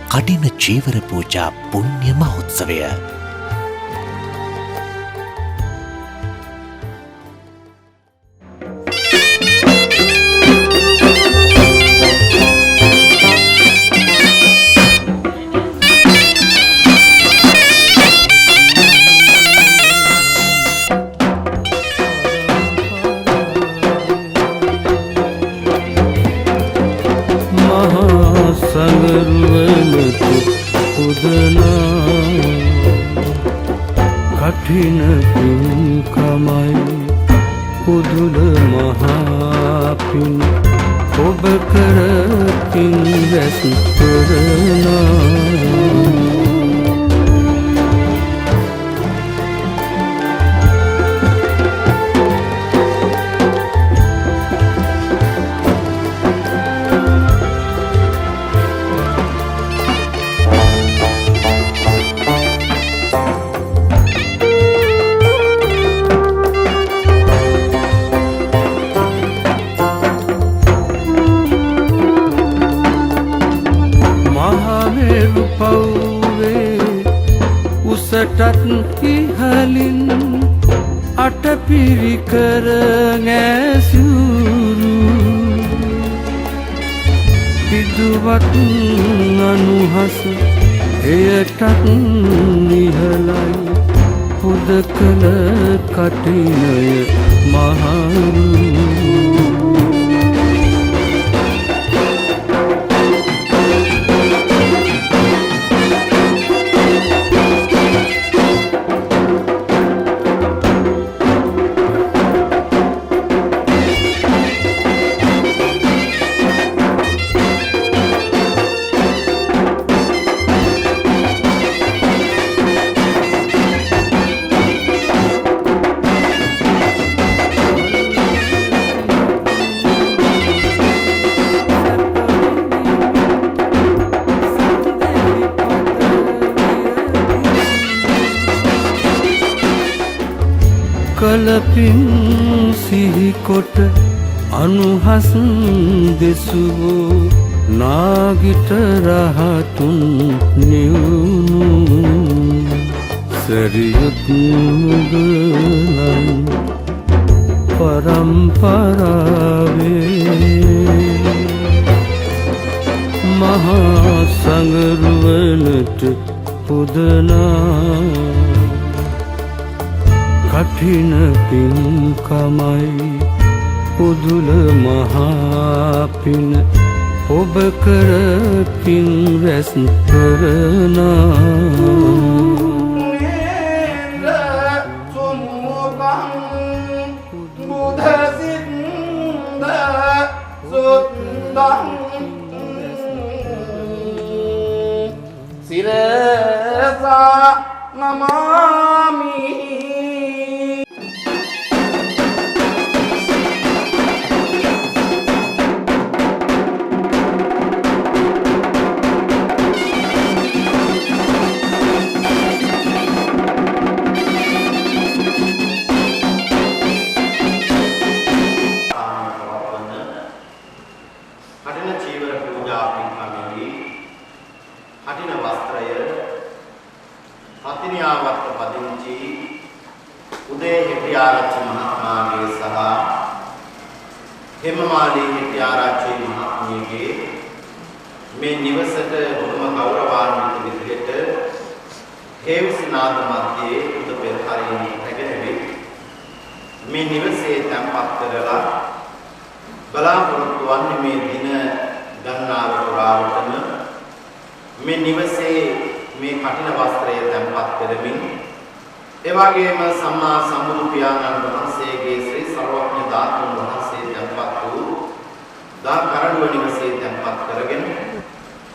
කඨින චීවර පූජා පුණ්‍ය මහෝත්සවය. කඨින පින්කමයි පුදුල මහා පින් ඔබ කරකින් රැස් කරනා උසටත් ඉහලින් අටපිරිකර නැසුරු පිදුවත් අනුහස එයටත් ඉහලයි පුදකල කටිනය මහරු කලපින් සිහිකොට අනුහස් දෙසුවෝ නාගිට රහතුන් නිවුණු සරියුත් මුගලන් පරම්පරාවේ මහා සංගරුවනට පුදනා කඨින පින්කමයි පුදුල මහා පින ඔබ කරකින් රැස් කරනා සිරසා නමාමි हेममाली හෙට්ටිආරච්චි මහත්මියගේ මේ නිවසට බොහොම ගෞරවාන්විත විදිහට හේවසිනාද මැදේ උද පෙරහරින් නැගෙනවි මේ නිවසේ තැන්පත් කරලා බලාපොරොත්තු වන්නේ මේ දින ගණනාව පුරාවටම මේ නිවසේ මේ කඨින වස්ත්‍රය තැන්පත් කරමින් ඒ වගේම සම්මා සම්බුදු පියාණන් වහන්සේගේ ශ්‍රී සර්වඥ ධාතුන් වහන්සේ තැන්පත් වූ දා කරඬුව නිවසේ තැන්පත් කරගෙන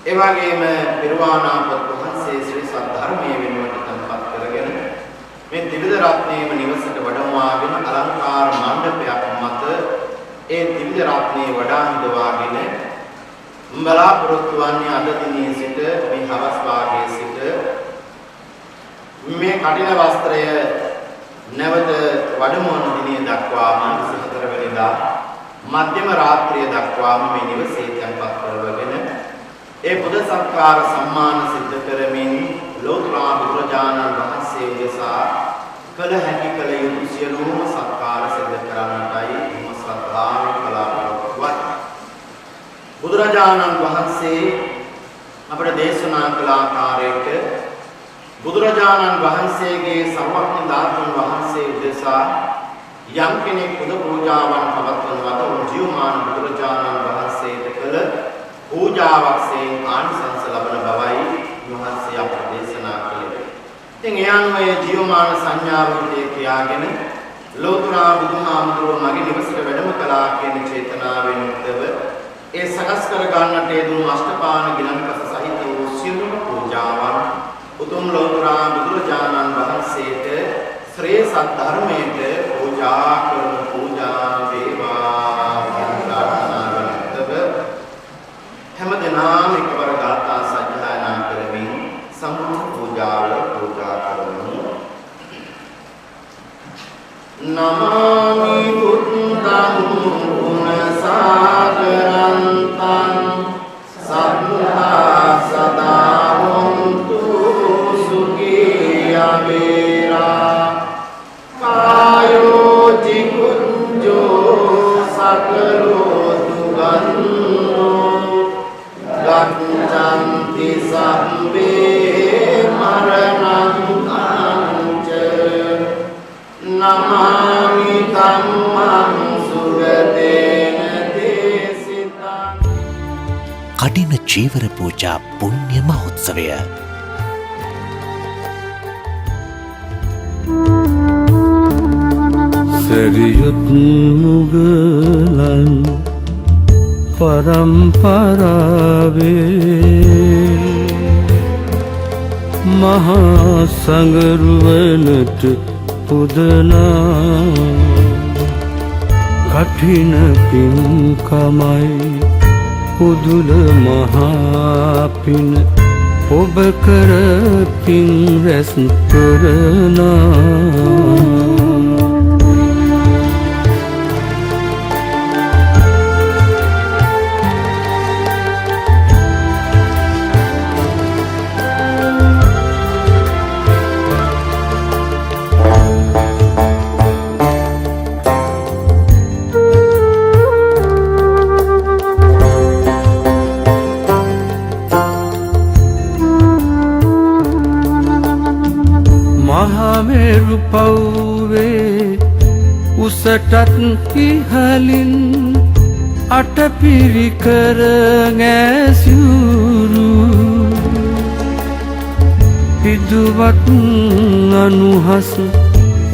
ඒ වගේම පිරුවානාපත් වහන්සේ ශ්‍රී සද්ධර්මයේ වෙනුවට තැන්පත් කරගෙන මේ ත්‍රිවිධ රත්නයේම නිවසට වඩවාගෙන අලංකාර මණ්ඩපයක් මත ඒ ත්‍රිවිධ රත්නයේ වඩා හිඳවාගෙන බලාපොරොත්තු වන්නේ අද දිනේ සිට මේ හවස් භාගයේ සිට මේ කඨින වස්ත්‍රය නැවත වඩමුවන දිනේ දක්වාම 24 වෙනිදා මධ්‍යම රාත්‍රිය දක්වාම මේ නිවසේ තැන්පත් කරවගෙන ඒ බුද්ධ සත්කාර සම්මාන සිද්ධ කරමින් ලෝතර බුදුරජාණන් වහන්සේ උදෙසා කළ හැකි කළ යුතු සියලුම සත්කාර සිද්ධ කරන්නටයි මම ශ්‍රද්ධාවෙන් බලාපොරොත්තු වෙන්නේ. බුදුරජාණන් වහන්සේ අපට දේශනා කළ ආකාරයට බුදුරජාණන් වහන්සේගේ සර්වඥ ධාතුන් වහන්සේ උදෙසා යම් කෙනෙක් පුද පූජාවන් පවත්වනවද උන් ජීවමාන බුදුරජාණන් වහන්සේට කළ පූජාවක්යෙන් ආනිසංස ලබන බවයි වහන්සේ අපට දේශනා කළේ. ඉතින් ඒ අනුව ජීවමාන සංඥාවන්තේ කියාගෙන ලෝතර බුදුහාමුදුරුවෝ මගේ නිවසට වැඩම කළා කියන චේතනාවෙන් යුක්තව ඒ සකස් කර ගන්නට යෙදුණු අෂ්ටපාන ගිලන්පස සහිත වූ සියලුම පූජාවන් උතුම් ලෝතර බුදුරජාණන් වහන්සේට ශ්‍රේ සද්ධර්මයට පූජා කරන පූජා වේවා ප්‍රාර්ථනාවන්තව හැමදෙනාම එකවර ගාථා සජ්ජායනා කරමින් සම්පූර්ණ පූජාව පූජා කරමු. නමාමි බුද්ධං ගුණසාගරන්තං සද්ධා සදා හොන්තු සුඛී අවේරා කායෝ ජිකුඤ්ජෝ සකලෝ දුගන්ධෝ ගච්ඡanti සම්බේ මරණං අංච නමාමි ධම්මං සුගතේන දේසිතං. කඩින චීවර පූජා පුණ්‍ය මහෝත්සවය සරියුත් මුගලන් පරම්පරාවේ මහා සංගරුවනට පුදනා කඨින පින්කමයි උදුල මහා පින ඔබ කර පින් රැස් කරනා මහමෙරු පවුවේ උසටත් ඉහලින් අටපිරිකර ගැසියුරු පිදුවත් අනුහස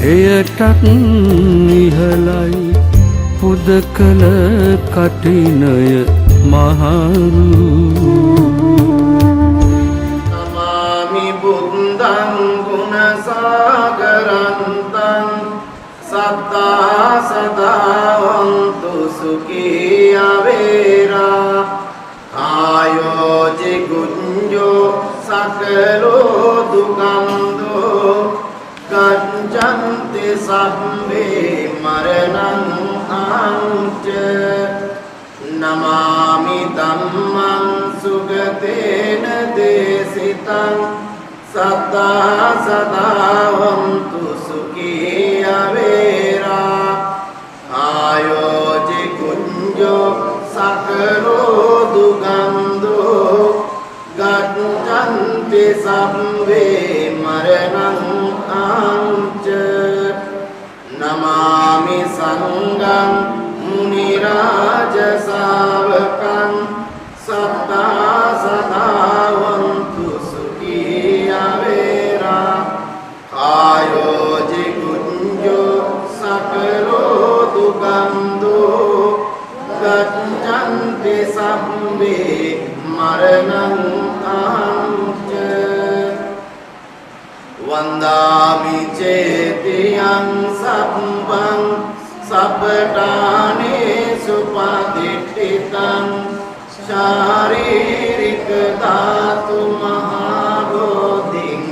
එයටත් ඉහලයි පුදකල කටිනය මහරු සාගරන්තං සත්තා සදා වන්තු සුඛී අවේරා කායෝ ජිකුඤ්ජෝ සකලෝ දුගන්ධෝ ගච්ඡanti සම්බේ මරණං අංච නමාමි ධම්මං සුගතේන දේසිතං සත්තා සදා වන්තු සුඛී අවේරා ආයෝ ජිකුඤ්ජෝ සකලෝ දුගන්ධෝ ගච්ඡanti සම්බේ මරණං අංච නමාමි සංඝං මුනි රාජ ශාවකං සත්තා සදා වන්තු ආයෝ ජිකුඤ්ජෝ සකලෝ දුගන්ධෝ ගච්ඡanti සම්බේ මරණං අංච වන්දාමි චේතියං සම්බං සබ්බඨානේ සුපදිට්ඨිතං ශාරීරික ධාතු මහා බෝධිං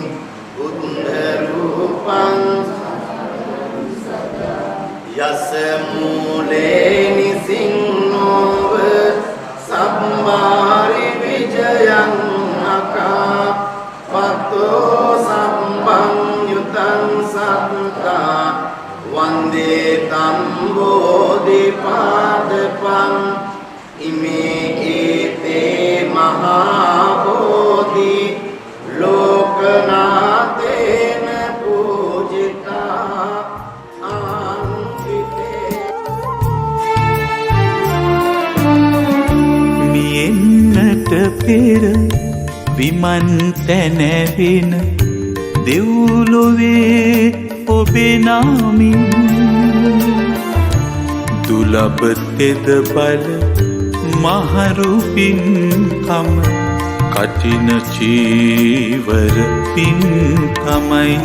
යස මූලේ නිසින්නෝව සම්මාරි විජයං අකා පත්තෝ සම්බං යුතං සත්තා වන්දේ තම් බෝධිපාදපං ඉමේ ඒතේ මහා බෝධි ලෝකනාතේන පූජිතා ආන්විතේ මියෙන්නට පෙර විමන් තැනැවෙන දෙව්ලොවේ ඔබේ නාමින් දුලබ තෙද බල මහරු පින්කම කටින චීවර පින්කමයි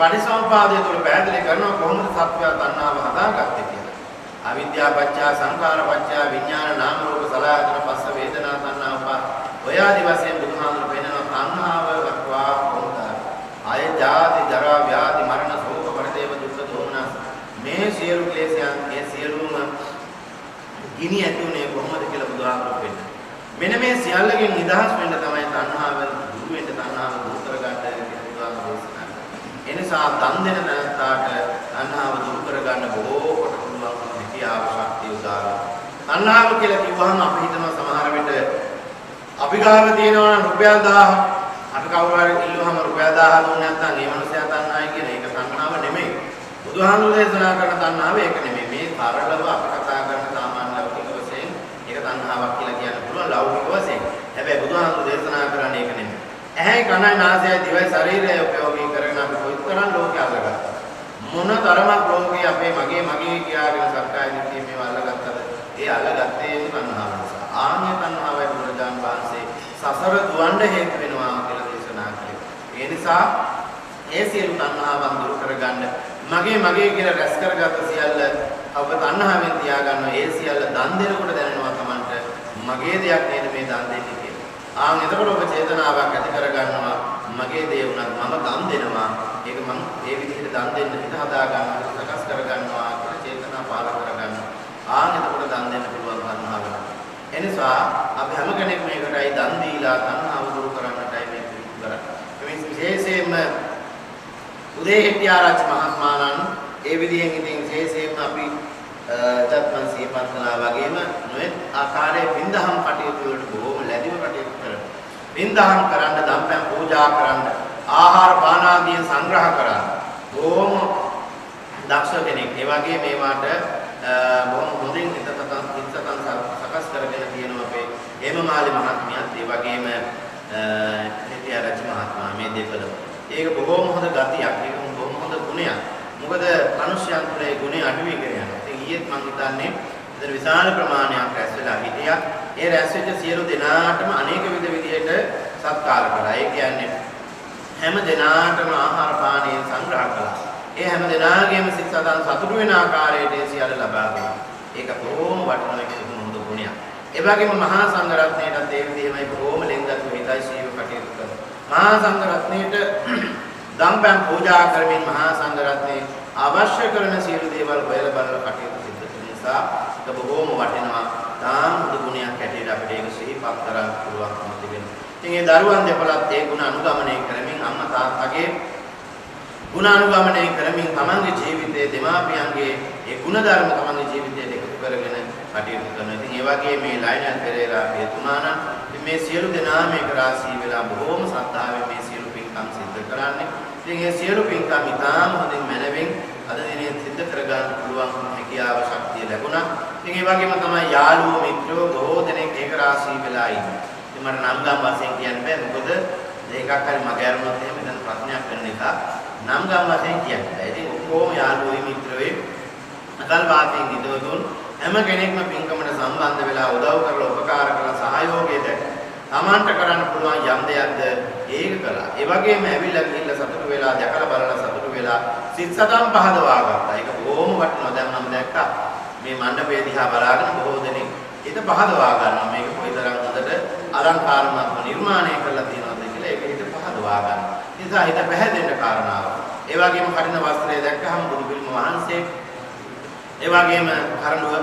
පටිසමුපාදය තුළ පැහැදිලි කරනවා කොහොමද සත්‍යය තණ්හාව හදාගත්තේ කියලා. අවිද්‍යාව පත්‍ය සංඛාර පත්‍ය විඥාන නාම රූප සලආයතන පස්ස වේදනා තණ්හා ඔය ආදි වශයෙන් බුදුහාමුදුරු පෙන්නන තණ්හාව වත්වා කොහොමද? ආය ජාති ජරා ව්‍යාධි මරණ ශෝක පරිදේව දුක්ඛ දෝමනස් මේ සියලු ක්ලේශයන් ඒ සියලුම ගිනි ඇතුනේ කොහොමද කියලා බුදුහාමුදුරු පෙන්නනවා. මෙන්න මේ සියල්ලකින් නිදහස් වෙන්න තමයි තණ්හාව දුරු වෙන්න තණ්හාව දුරු කරගන්න කියලා බුදුහාමුදුරුවෝ දේශනා කළා. ඒ නිසා දන් දෙන තැනට තණ්හාව දුරු කරගන්න බොහෝ කොට පුළුවන් හැකියාව ශක්තිය උදා වෙනවා. තණ්හාව කියලා කිව්වහම අපි හිතනවා සමහර විට අපි ගාව තියෙනවා නම් රුපියල් 1000 අර කවුරු හරි ඉල්ලුවහම රුපියල් 1000 දුන්නේ නැත්නම් ඒ මනුස්සයා තණ්හායි කියන එක තණ්හාව නෙමෙයි. බුදුහාමුදුරුවෝ දේශනා කරන තණ්හාව ඒක නෙමෙයි. මේ තරලව අපි කතා කරන සාමාන්‍ය ලෞකික වශයෙන් ඒක තණ්හාවක් කියලා කියන්න පුළුවන් ලෞකික වශයෙන්. හැබැයි බුදුහාමුදුරුවෝ දේශනා කරන්නේ ඒක නෙමෙයි. ඇහැයි කනයි නාසයයි දිවයි ශරීරය උපයෝගී කරගෙන අපි කොයිතරම් ලෝකේ අල්ලගත්තා. මොන තරමක් ලෝකේ අපේ මගේ කියාගෙන සක්කාය දිට්ඨිය මේව අල්ලගත්තද? ඒ අල්ලගත්තේ තණ්හාව නිසා. ආන්‍ය තණ්හාවයි බුදුරජාණන් වහන්සේ සසර දුවන්න හේතු වෙනවා කියලා දේශනා කළේ. ඒ නිසා ඒ සියලු තණ්හාවන් දුරු කරගන්න මගේ කියලා රැස් කරගත්ත සියල්ල ඔබ තණ්හාවෙන් තියාගන්නවා. ඒ සියල්ල දන් දෙනකොට දැනෙනවා Tamanට මගේ දෙයක් නේද මේ දන් දෙන්නේ කියලා. එතකොට ඔබ චේතනාවක් ඇති කරගන්නවා මගේ දේ වුණත් මම දන් දෙනවා. ඒක මම ඒ විදිහට දන් දෙන්න හිත හදා ගන්නවා, සකස් කර ගන්නවා කියලා චේතනා පාල කර ගන්නවා. එතකොට දන් දෙන්න පුළුවන් තණ්හාව. එනිසා අපි හැම කෙනෙක්ම මේකටයි දන් දීලා තණ්හාව දුරු කරන්නටයි මේ කරන්නේ. මේ විශේෂයෙන්ම උදේ හෙට්ටිආරච්චි මහත්මයාණන් ඒ විදිහෙන් ඉතින් විශේෂයෙන්ම අපි තත්මන් සිහිපත් කළා වගේම නොයෙක් ආකාරයේ වින්දහම් කටයුතු වලට බොහොම ලැබිව කටයුතු කරනවා. වින්දහම් කරන්න, දම්පැන් පූජා කරන්න, ආහාර පාන ආදී සංග්‍රහ කරන්න බොහොම දක්ෂ කෙනෙක්. ඒ වගේ මේවට බොහොම හොඳින් හිතතන් සකස් කරගෙන තියෙනවා අපේ හේමමාලි මහත්මියත් ඒ වගේම හෙට්ටිආරච්චි මහත්මයා මේ දෙකම. ඒක බොහොම හොඳ ගතියක්. ඒක බොහොම හොඳ ගුණයක්. මොකද මිනිස්යන් තුළ ඒ ගුණය අඩු වෙගෙන යනවා. ඉතින් ඊයේත් මම හිතන්නේ ඉතින් විශාල ප්‍රමාණයක් රැස් වෙලා හිටියා. ඒ රැස් වෙච්ච සියලු දෙනාටම අනේක විදිහට සත්කාර කළා. ඒ කියන්නේ හැම දෙනාටම ආහාර පානීය සංග්‍රහ කළා. ඒ හැම දෙනාගේම සිත සදන් සතුටු වෙන ආකාරයට ඒ සියල්ල ලබා දුන්නා. ඒක බොහොම වටිනා එක හොඳ ගුණයක්. ඒ වගේම මහා සංඝරත්නයටත් ඒ විදිහමයි බොහොම ලෙන්ගත් හිතයි ශීව කටයුතු කරනවා. මහා සංඝරත්නයට දම්පැන් පූජා කරමින් මහා සංඝරත්නයේ අවශ්‍ය කරන සියලු දේවල් හොයලා බලලා කටයුතු සිදු කරන නිසා ඒක බොහොම වටිනවා. තාම හොඳ ගුණයක් හැටියට අපිට ඒක සිහිපත් කරන්න පුළුවන්කම තිබෙනවා. ඉතින් ඒ දරුවන් දෙපළත් ඒ ගුණ අනුගමනය කරමින් අම්මා තාත්තගේ ගුණ අනුගමනය කරමින් තමන්ගේ ජීවිතයේ දෙමාපියන්ගේ ඒ ගුණ ධර්ම තමන්ගේ ජීවිතයට එකතු කරගෙන කටයුතු කරනවා. ඉතින් ඒ වගේ මේ ලයිනල් පෙරේරා හේතුමාන මේ සියලු දෙනා මේක රාශී වෙලා බොහොම ශ්‍රද්ධාවෙන් මේ සියලු පින්කම් සිද්ධ කරන්නේ. ඉතින් මේ සියලු පින්කම් ඉතාම හොඳින් මැනවින් අද දිනේ සිද්ධ කරගන්න පුළුවන් හැකියාව ශක්තිය ලැබුණා. ඉතින් ඒ වගේම තමයි යාළුවෝ මිත්‍රයෝ බොහෝ දෙනෙක් ඒක රාශී වෙලා ඉන්නේ. ඉතින් මට නම් ගම් වශයෙන් කියන්න බෑ. මොකද ඒකක් හරි මගේ අරුණත් එහෙම දැන් ප්‍රශ්නයක් වෙන නිසා නම් ගම් වශයෙන් කියන්න බෑ. ඉතින් ඔක්කොම යාළුවෝ මිත්‍රයෝ අකල් වාතයෙන් ඉදවතුන් හැම කෙනෙක්ම පින්කමට සම්බන්ධ වෙලා උදව් කරලා උපකාර කරලා සහයෝගය දැක්කා. Tamanට කරන්න පුළුවන් යම් දෙයක්ද ඒක කළා. ඒ වගේම ඇවිල්ලා ගිහිල්ලා සතුටු වෙලා දැකලා බලලා සතුටු වෙලා සිත් සතම් පහදවා ගත්තා. ඒක බොහොම වටිනවා. දැන් මම දැක්කා මේ මණ්ඩපය දිහා බලාගෙන බොහෝ දෙනෙක් හිත පහදවා ගන්නවා. මේක කොයිතරම් හොඳට අලංකාරමත්ව නිර්මාණය කරලා තියෙනවද කියලා ඒක හිත පහදවා ගන්නවා. ඒ නිසා හිත පැහැදෙන්න කාරණාවක්. ඒ වගේම කඩින වස්ත්‍රය දැක්කහම බුදු පිළිම වහන්සේ ඒ වගේම කරඬුව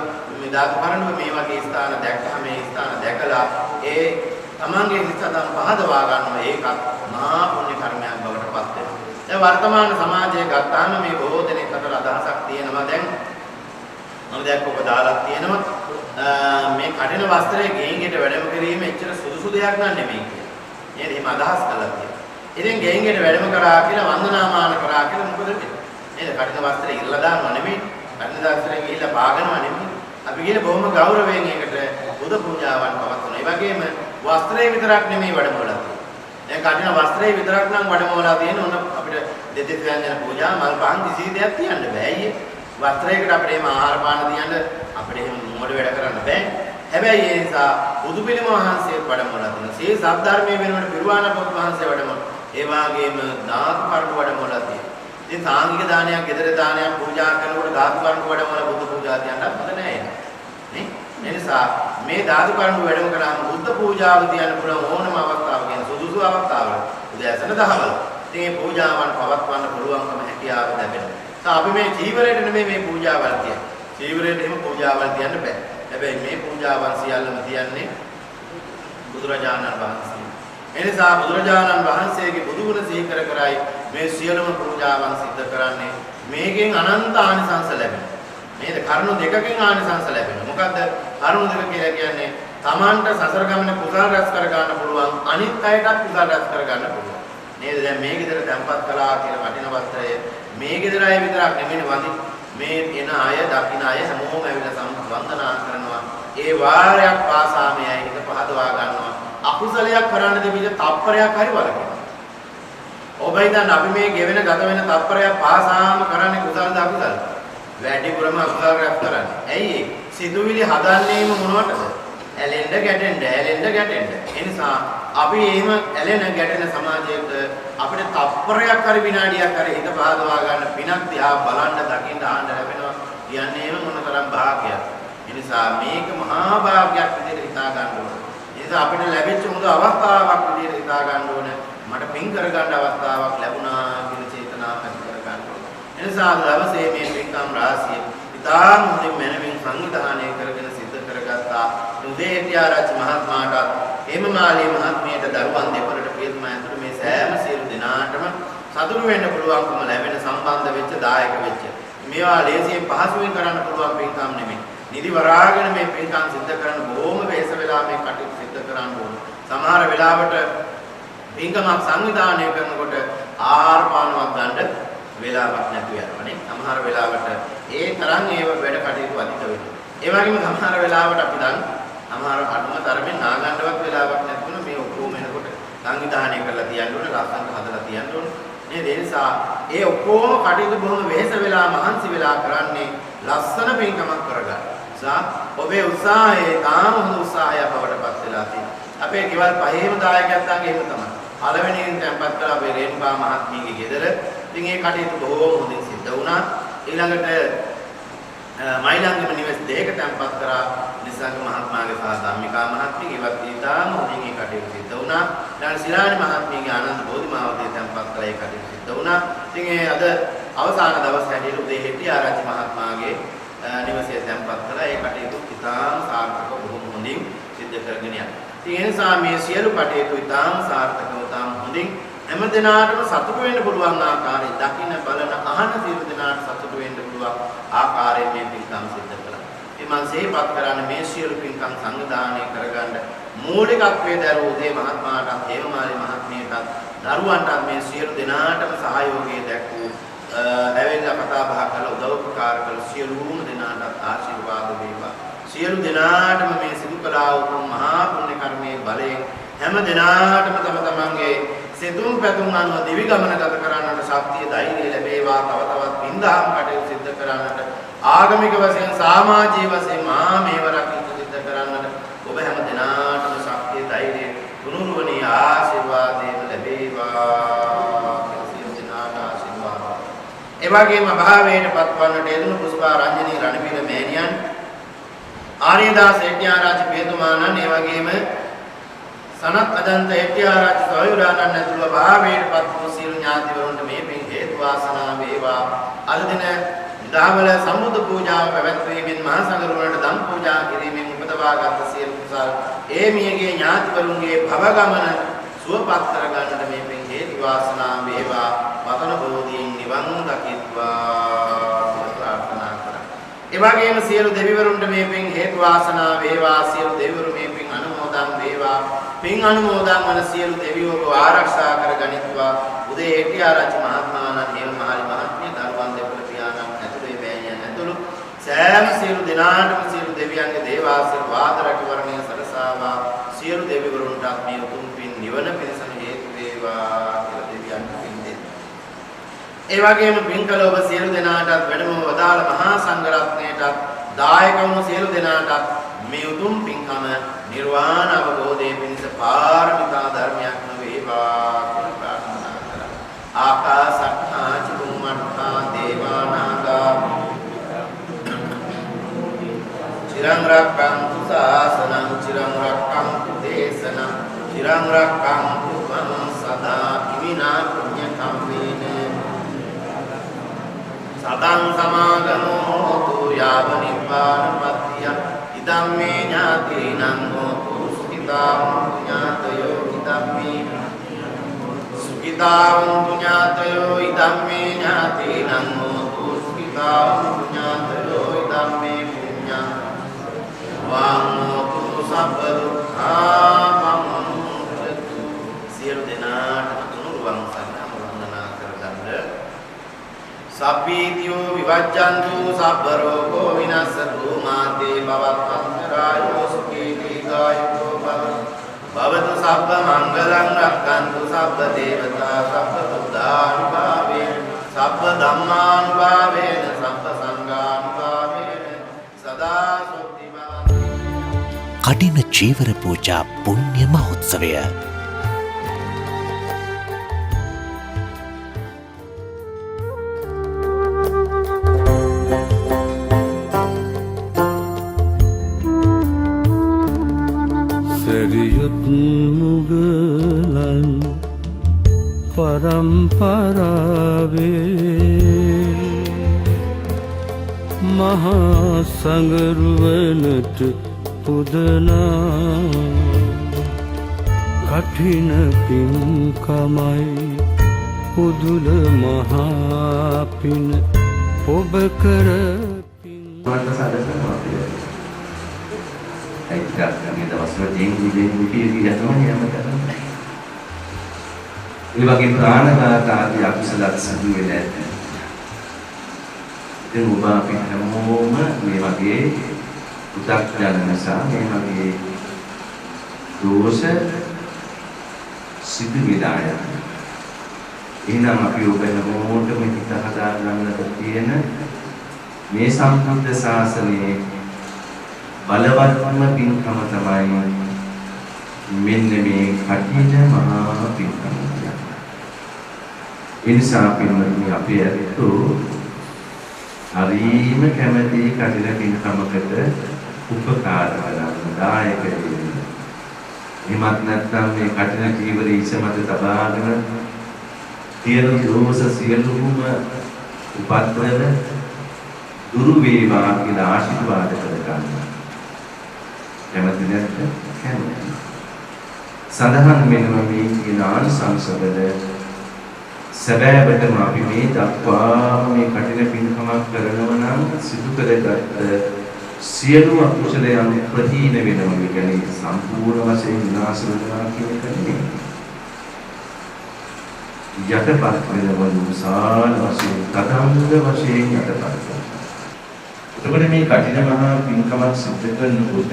මේ ධාතු කරඬුව මේ වගේ ස්ථාන දැක්කහම මේ ස්ථාන දැකලා ඒ තමන්ගේ හිතතම පහදවා ගන්නවා. ඒකත් මහා පුණ්‍ය කර්මයක් බවට පත් වෙනවා. දැන් වර්තමාන සමාජයේ ගත්තාම මේ බොහෝ දෙනෙක් අතර අදහසක් තියෙනවා. දැන් මම දැක්ක ඔබ දාලා තියෙනවා මේ කඩින වස්ත්‍රයේ ගෙයින්ගෙට වැඩම කිරීම එච්චර සුදුසු දෙයක් නන් නෙමෙයි කියලා. නේද? එහෙම අදහස් කළා කියලා. ඉතින් ගෙයින්ගෙට වැඩම කරා කියලා වන්දනාමාන කරා කියලා මොකද වෙන්නේ? නේද? කඩින වස්ත්‍රය ඉල්ලලා දානවා නෙමෙයි. කඩින වස්ත්‍රයෙන් ගිහිල්ලා පාගනවා නෙමෙයි. අපි කියන බොහොම ගෞරවයෙන් ඒකට බුදු පූජාවන් පවත්වනවා. ඒ වගේම වස්ත්‍රය විතරක් නෙමෙයි වැඩමවලා තියෙන්නේ. දැන් කඩින වස්ත්‍රය විතරක් නම් වැඩමවලා තියෙන ඕන අපිට දෙදෙස් ව්‍යංජන පූජා මල් පහන් කිසි දෙයක් තියන්න බෑ අයියේ. වස්ත්‍රයකට අපිට එහෙම ආහාර පාන තියන්න අපිට එහෙම මොඩ වැඩ කරන්න බෑ. හැබැයි ඒ නිසා බුදු පිළිම වහන්සේ වැඩමවලා තියෙනවා. මේ සත්‍ය වෙනුවට පිරුවාන පොත් වහන්සේ වැඩමවලා. ඒ වගේම ධාතු කර්ම වැඩමවලා තියෙනවා. ඉතින් සාංගික දානයක්, ගෙදර දානයක් පූජා කරනකොට ධාතු කර්ම වැඩමවලා බුදු පූජා තියන්නත් හොඳ නෑ ඒක. නේ? ඒ නිසා මේ ධාතු කර්ම වැඩම කරාම බුද්ධ පූජාව තියන්න පුළුවන් ඕනම අවස්ථාවක කියන සුදුසු අවස්ථාවල උදෑසන දහවල. ඉතින් මේ පූජාවන් පවත්වන්න පුළුවන්කම හැකියාව ලැබෙනවා. අපි මේ චීවරයට නෙමෙයි මේ පූජාවල් කියන්නේ. චීවරයට එහෙම පූජාවල් තියන්න බෑ. හැබැයි මේ පූජාවල් සියල්ලම තියන්නේ බුදුරජාණන් වහන්සේ. එනිසා බුදුරජාණන් වහන්සේගේ බුදු ගුණ සිහි කර කරයි මේ සියලුම පූජාවන් සිද්ධ කරන්නේ. මේකෙන් අනන්ත ආනිසංස ලැබෙනවා. මේක කරුණු දෙකකින් ආනිසංස ලැබෙනවා. මොකද්ද? කරුණු දෙක කියලා කියන්නේ තමන්ට සසර ගමනේ කුසල රැස් කර ගන්න පුළුවන්, අනිත් අයටත් කුසල රැස් කර ගන්න පුළුවන්. නේද? දැන් මේ ගෙදර තැන්පත් කළා කියලා වටින වස්ත්‍රය මේ ගෙදර අය විතරක් නෙමෙයි වඳින. මේ එන අය, දකින්න අය හැමෝම ඇවිල්ලා වන්දනා කරනවා. ඒ වාරයක් පාසා මේ අය හිත පහදවා ගන්නවා. අකුසලයක් කරන්න දෙවිද තප්පරයක් හරි වලකිනවා. ඔබයි දැන් අපි මේ ගෙවෙන ගත වෙන තප්පරයක් පාසාම කරන්නේ කුසලද අකුසලද? වැඩිපුරම අකුසල රැස් කරන්නේ. ඇයි ඒ? සිතුවිලි හදන්නේම මොනවටද? ඇලෙන්න ගැටෙන්න, ඇලෙන්න ගැටෙන්න. ඒ නිසා අපි එහෙම ඇලෙන ගැටෙන සමාජයකට අපිට තප්පරයක් හරි විනාඩියක් හරි හිත පහදවා ගන්න පිනක් දිහා බලන්න, දකින්න, ආන්න ලැබෙනවා. කියන්නේම මොනතරම් භාග්‍යයක්. ඒ නිසා මේක මහා භාග්‍යයක් විදිහට හිතා ගන්න ඕනේ. ඒ නිසා අපිට ලැබෙච්ච හොඳ අවස්ථාවක් විදිහට හිතා ගන්න ඕනේ. මට පින් කරගන්න අවස්ථාවක් ලැබුණා කියන චේතනාව ඇති කර ගන්න ඕනේ. ඒ නිසා දවසේ මේ පින්කම් රාශිය ඉතාම හොඳින් මනමින් සංවිධානය කරගෙන සිද්ධ කරගත්තා. උදේ හිටියාරච්චි මහත්මයාට, හේමමාලී මහත්මියට, දරුවන් දෙපළට පියතුම ඇතුළු මේ සෑම සියලු දෙනාටම සතුටු වෙන්න පුළුවන්කම ලැබෙන සම්බන්ධ වෙච්ච දායක වෙච්ච මේවා ලේසියෙන් පහසුවෙන් කරන්න පුළුවන් පින්කම් නෙමෙයි. නිදි වරාගෙන මේ පින්කම් සිද්ධ කරන්න බොහොම වෙහෙස වෙලා මේ කටයුතු සිද්ධ කරන්න ඕන. සමහර වෙලාවට පින්කමක් සංවිධානය කරනකොට ආහාර පානවත් ගන්න වෙලාවක් නැතුව යනවනේ. සමහර වෙලාවට ඒ තරම් ඒව වැඩ කටයුතු අධික වෙනවා. ඒ වගේම සමහර වෙලාවට අපි දන්න සමහර අඩුම තරමින් නාගන්නවත් වෙලාවක් නැතුන මේ ඔක්කොම එනකොට සංවිධානය කරලා තියන්න ඕනේ, ලස්සනට හදලා තියන්න ඕනේ. නේද? ඒ නිසා ඒ ඔක්කොම කටයුතු බොහොම වෙහෙස වෙලා මහන්සි වෙලා කරන්නේ ලස්සන පින්කමක් කරගන්න. නිසා ඔබේ උත්සාහය තාම හොඳ උත්සාහයක් බවට පත් වෙලා තියෙනවා. අපේ ගෙවල් පහේම දායකයන්ගේ එහෙම තමයි. පළවෙනියෙන් තැන්පත් කළා අපේ රේණුකා මහත්මියගේ ගෙදර. ඉතින් ඒ කටයුතු බොහොම හොඳින් සිද්ධ වුණා. ඊළඟට මයිලංගම නිවෙස් දෙක තැන්පත් කරා නිසංග මහත්මයාගේ සහ ධම්මිකා මහත්මියගේ ඒවත් ඉතාම හොඳින් ඒ කටයුතු සිද්ධ වුණා. ඊළඟ සිරාණි මහත්මියගේ ආනන්ද බෝධිමාවතේ තැන්පත් කරලා ඒ කටයුතු සිද්ධ වුණා. ඉතින් ඒ අද අවසාන දවස් හැටියට උදේ හෙට්ටිආරච්චි මහත්මයාගේ නිවසේ තැන්පත් කරලා ඒ කටයුතු ඉතාම සාර්ථකව බොහොම හොඳින් සිද්ධ කරගෙන යනවා. ඉතින් ඒ නිසා මේ සියලු කටයුතු ඉතාම සාර්ථකව ඉතාම හොඳින් හැම දිනාටම සතුටු වෙන්න පුළුවන් ආකාරයෙන් දකින්න බලන අහන සියලු දිනාට සතුටු වෙන්න පුළුවන් ආකාරයෙන් මේ පින්කම් සිද්ධ කළා. මම සිහිපත් කරන්නේ මේ සියලු පින්කම් සංවිධානය කරගන්න මූලිකත්වයේ දරූ උදේ මහත්මයාටත්, හේමමාලී මහත්මියටත්, දරුවන්ටත් මේ සියලු දිනාටම සහයෝගය දැක්වූ ඇවිල්ලා කතා බහ කරලා උදව් උපකාර කළ සියලුම දිනාටත් ආශිර්වාද වේවා. සියලු දිනාටම මේ සිදු කළා වූ මහා පුණ්‍ය කර්මයේ බලයෙන් හැම දිනාටම තම තමන්ගේ සිතුම් පැතුම් අනුව දිවි ගමන ගත කරන්නට ශක්තිය, ධෛර්යය ලැබේවා. තව තවත් පින්දහම් කටයුතු සිද්ධ කරන්නට, ආගමික වශයෙන්, සමාජීය වශයෙන් මේවරක් සිද්ධ කරන්නට ඔබ හැම දිනාටම ශක්තිය, ධෛර්යය, තුනුරුවනී ආශිර්වාදයෙන් ලැබේවා. සියලු දිනාට ආශිර්වාද. ඒ වගේම භාවයට පත්වන්නට යෙදුණු පුෂ්පා රංජනී රණවීර මෑණියන්, ආර්යදාස හෙට්ටිආරච්චි පියතුමාණන්, ඒ වගේම සනත් අජන්ත හෙට්ටිආරච්චි සොයුරාණන් ඇතුළු භාවයට පත් වූ සියලු ඥාතිවරුන්ට මේ පින් හේතු වාසනා වේවා. අද දින දහවල සම්බුද්ධ පූජාව පැවැත්වීමෙන් මහා සංඝරුවනට දම් පූජා කිරීමෙන් උපදවාගත් සියලු කුසල් ඒ මියගේ ඥාතිවරුන්ගේ භව ගමන සුවපත් කරගන්නට මේ පින් හේතු වාසනා වේවා. වතන බෝධියෙන් නිවන් දකිත්වා ප්‍රාර්ථනා කරා. ඒ වගේම සියලු දෙවිවරුන්ට මේ පින් හේතු වාසනා වේවා. සියලු දෙවිවරු මේ පින් අනුමෝදන් වේවා. පින් අනුමෝදන් වන සියලු දෙවියෝව ආරක්ෂා කරගනිත්වා. උදේ හෙට්ටිආරච්චි මහත්මයාණන්, හේමමාලී මහත්මිය, දරුවන් දෙපළ පියාණන් ඇතුළු මෑණියන් ඇතුළු සෑම සියලු දෙනාටම සියලු දෙවියන්ගේ දේවාශිර්වාද රැකවරණය සලසාවා. සියලු දෙවිවරුන්ටත් මේ උතුම් පින් නිවන පිණිසම හේතු වේවා කියලා දෙවියන්ට පින් දෙන්න. ඒ වගේම පින් කළ ඔබ සියලු දෙනාටත් වැඩම වදාළ මහා සංඝරත්නයටත් දායක වුණු සියලු දෙනාටත් මේ උතුම් පින්කම නිර්වාණ අවබෝධයේ පිණිස පාරමිතා ධර්මයක් වේවා කියලා ප්‍රාර්ථනා කරා. ආකාසට්ඨා චුම්මට්ඨා දේවානාගා චිරං රක්ඛන්තු ශාසනං චිරං රක්ඛන්තු දේශනං චිරං රක්ඛන්තු ත්වං සදා ඉමිනා පුඤ්ඤ කම්මේන සතං සමාගමෝ හෝතු යාව නිපානපත්තිය ඉදම්මේ ඥාතිනං හෝතු සුඛිතාවන්තු ඥාතයෝ ඉදම්මේ සුඛිතාවන්තු ඥාතයෝ ඉදම්මේ ඥාතීනං හෝතු සුඛිතාවන්තු ඥාතයෝ ඉදම්මේ පුඤ්ඤං වාමෝතු සබ්බ දුක්ඛාපමුච්ඡතු සියලු දෙනාටම තුනුරුවන් සරණම වන්දනා කරගන්න සබ්බීතියෝ විවජ්ජන්තු සබ්බ රෝගෝ විනස්සතු මාතේ භවත්වන්තරායෝ සුඛී දීඝායුකෝ භවතු සබ්බ මංගලං රක්ඛන්තු සබ්බ දේවතා සබ්බ බුද්ධානුභාවේන සබ්බ ධම්මානුභාවේන සබ්බ සංඝානුභාවේන සදා සොත්ති භවන්තු. කඩින චීවර පූජා පුණ්‍ය මහෝත්සවය සැරියුත් මුගලන් පරම්පරාවේ මහා සංගරුවනට පුදනා කඨින පින්කමයි පුදුල මහා පින ඔබ කර මේ දවස්වල ජීවිතේ යනවා යම කරන්නේ. ඒ වගේ ප්‍රාණඝාත ආදී අකුසලත් සිදු වෙලා ඇත. ඉතින් ඔබ අපි හැමෝම මේ වගේ උදක්ජන නිසා මේ වගේ දෝෂ සිදු වෙලා යනවා. එහෙනම් අපි ඔබ හැමෝටම හිත හදා ගන්නට තියෙන මේ සම්බුද්ධ ශාසනයේ බලවත්ම පින්කම තමයි මෙන්න මේ කඨින මහා පින්කම. ඒ නිසා පින්වත්නි අපේ ඇත්තෝ හරිම කැමැති කඨින පින්කමකට උපකාර කරන්න දායක වෙන්න. එහෙමත් නැත්නම් මේ කඨින ජීවරේ ඉස මත තබාගෙන තියෙන දෝෂ සියලුම උපද්දව දුරු වේවා කියලා ආශිර්වාද කරගන්න. කැමති නැත්ද? කැමති. සඳහන් වෙනවා මේ කියන ආනිසංසවල සැබෑවටම අපි මේ දක්වා මේ කඨින පින්කමක් කරනවා නම් සිදු කරගත්ත සියලු අකුසලයන් ප්‍රහීන වෙනවා. ඒ කියන්නේ සම්පූර්ණ වශයෙන් විනාශ වෙනවා කියන එක නෙමෙයි. යටපත් වෙනවා විශාල වශයෙන් තදංග වශයෙන් යටපත් වෙනවා. එතකොට මේ කඨින මහා පින්කමක් සිදු කරනකොට